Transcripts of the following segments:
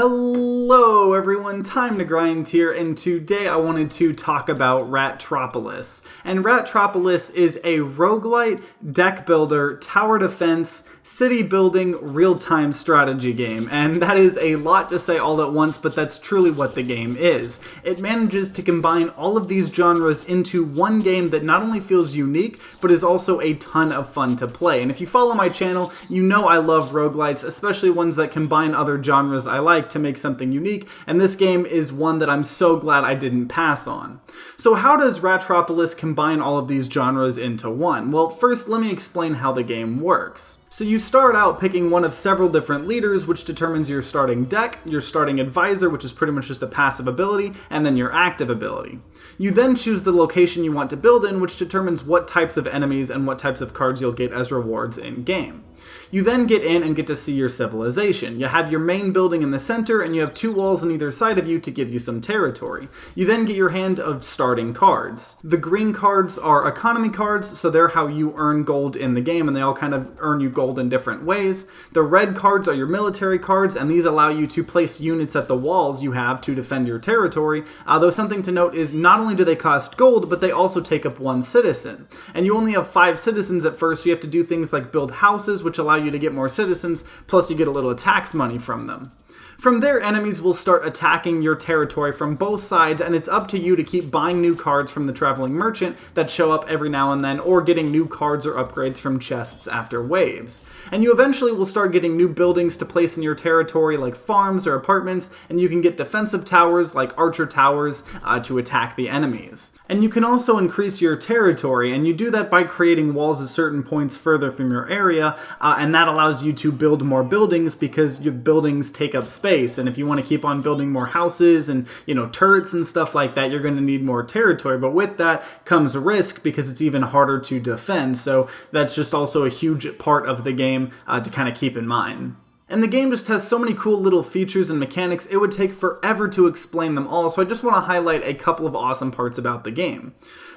Hello everyone, TimeToGrind here, and today I wanted to talk about Ratropolis. And Ratropolis is a roguelite, deck builder, tower defense, city building, real-time strategy game. And that is a lot to say all at once, but that's truly what the game is. It manages to combine all of these genres into one game that not only feels unique, but is also a ton of fun to play. And if you follow my channel, you know I love roguelites, especially ones that combine other genres I like to make something unique, and this game is one that I'm so glad I didn't pass on. So how does Ratropolis combine all of these genres into one? Well, first let me explain how the game works. So you start out picking one of several different leaders, which determines your starting deck, your starting advisor, which is pretty much just a passive ability, and then your active ability. You then choose the location you want to build in, which determines what types of enemies and what types of cards you'll get as rewards in game. You then get in and get to see your civilization. You have your main building in the center, and you have two walls on either side of you to give you some territory. You then get your hand of starting cards. The green cards are economy cards, so they're how you earn gold in the game, and they all kind of earn you gold in different ways. The red cards are your military cards, and these allow you to place units at the walls you have to defend your territory, though something to note is not only do they cost gold, but they also take up one citizen. And you only have 5 citizens at first, so you have to do things like build houses, which allow you to get more citizens, plus you get a little tax money from them. From there, enemies will start attacking your territory from both sides, and it's up to you to keep buying new cards from the traveling merchant that show up every now and then, or getting new cards or upgrades from chests after waves. And you eventually will start getting new buildings to place in your territory, like farms or apartments, and you can get defensive towers, like archer towers, to attack the enemies. And you can also increase your territory, and you do that by creating walls at certain points further from your area, and that allows you to build more buildings because your buildings take up space. And if you want to keep on building more houses and, turrets and stuff like that, you're going to need more territory. But with that comes risk because it's even harder to defend. So that's just also a huge part of the game to kind of keep in mind. And the game just has so many cool little features and mechanics, it would take forever to explain them all, so I just want to highlight a couple of awesome parts about the game.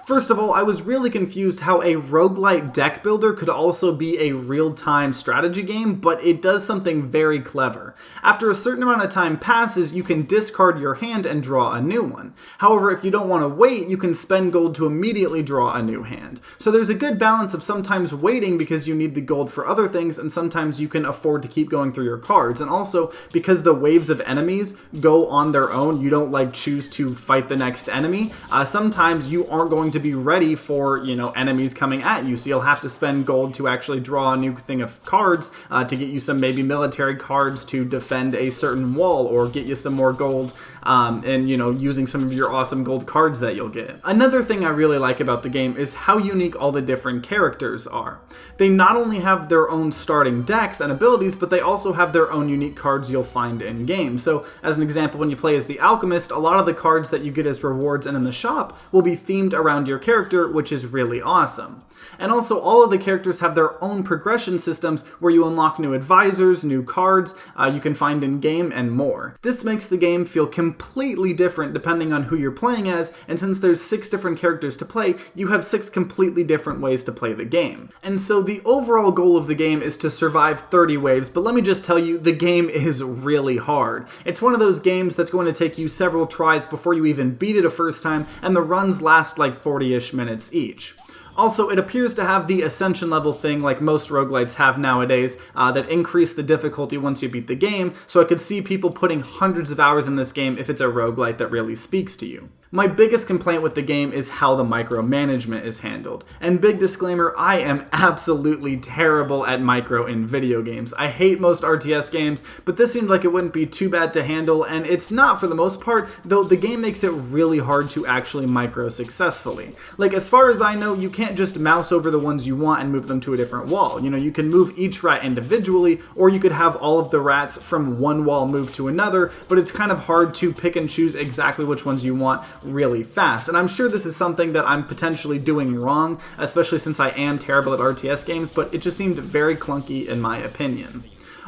First of all, I was really confused how a roguelite deck builder could also be a real-time strategy game, but it does something very clever. After a certain amount of time passes, you can discard your hand and draw a new one. However, if you don't want to wait, you can spend gold to immediately draw a new hand. So there's a good balance of sometimes waiting because you need the gold for other things, and sometimes you can afford to keep going through your cards. And also, because the waves of enemies go on their own, you don't choose to fight the next enemy, sometimes you aren't going to be ready for, enemies coming at you. So you'll have to spend gold to actually draw a new thing of cards to get you some maybe military cards to defend a certain wall, or get you some more gold and, using some of your awesome gold cards that you'll get. Another thing I really like about the game is how unique all the different characters are. They not only have their own starting decks and abilities, but they also have their own unique cards you'll find in game. So as an example, when you play as the alchemist, a lot of the cards that you get as rewards and in the shop will be themed around your character, which is really awesome. And also, all of the characters have their own progression systems where you unlock new advisors, new cards you can find in game, and more. This makes the game feel completely different depending on who you're playing as, and since there's 6 different characters to play, you have 6 completely different ways to play the game. And so the overall goal of the game is to survive 30 waves, but let me just tell you, the game is really hard. It's one of those games that's going to take you several tries before you even beat it a first time, and the runs last like 40-ish minutes each. Also, it appears to have the ascension level thing like most roguelites have nowadays that increase the difficulty once you beat the game, so I could see people putting hundreds of hours in this game if it's a roguelite that really speaks to you. My biggest complaint with the game is how the micromanagement is handled. And big disclaimer, I am absolutely terrible at micro in video games. I hate most RTS games, but this seemed like it wouldn't be too bad to handle, and it's not for the most part, though the game makes it really hard to actually micro successfully. As far as I know, you can't just mouse over the ones you want and move them to a different wall. You can move each rat individually, or you could have all of the rats from one wall move to another, but it's kind of hard to pick and choose exactly which ones you want really fast. And I'm sure this is something that I'm potentially doing wrong, especially since I am terrible at RTS games, but it just seemed very clunky in my opinion.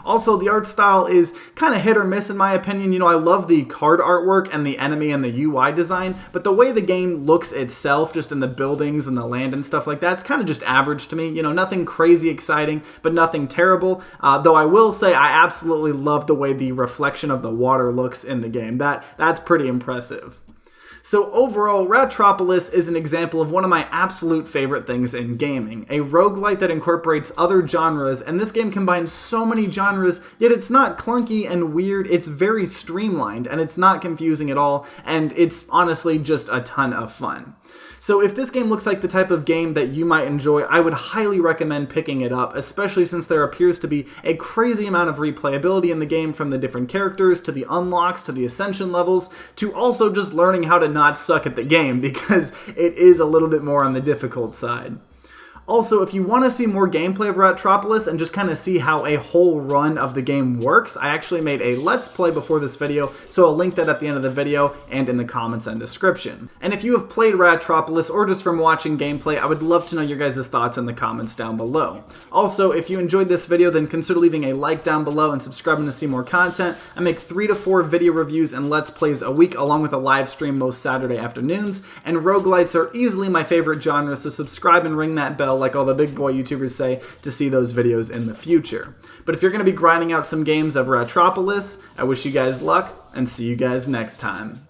Also, the art style is kind of hit or miss in my opinion. You know, I love the card artwork and the enemy and the UI design, but the way the game looks itself, just in the buildings and the land and stuff like that, it's kind of just average to me. You know, nothing crazy exciting, but nothing terrible. Though I will say I absolutely love the way the reflection of the water looks in the game. That's pretty impressive. So overall, Ratropolis is an example of one of my absolute favorite things in gaming. A roguelite that incorporates other genres, and this game combines so many genres, yet it's not clunky and weird, it's very streamlined, and it's not confusing at all, and it's honestly just a ton of fun. So if this game looks like the type of game that you might enjoy, I would highly recommend picking it up, especially since there appears to be a crazy amount of replayability in the game, from the different characters, to the unlocks, to the ascension levels, to also just learning how to not suck at the game, because it is a little bit more on the difficult side. Also, if you want to see more gameplay of Ratropolis and just kind of see how a whole run of the game works, I actually made a Let's Play before this video, so I'll link that at the end of the video and in the comments and description. And if you have played Ratropolis or just from watching gameplay, I would love to know your guys' thoughts in the comments down below. Also, if you enjoyed this video, then consider leaving a like down below and subscribing to see more content. I make 3 to 4 video reviews and Let's Plays a week, along with a live stream most Saturday afternoons, and roguelites are easily my favorite genre, so subscribe and ring that bell like all the big boy YouTubers say to see those videos in the future. But if you're going to be grinding out some games of Ratropolis, I wish you guys luck and see you guys next time.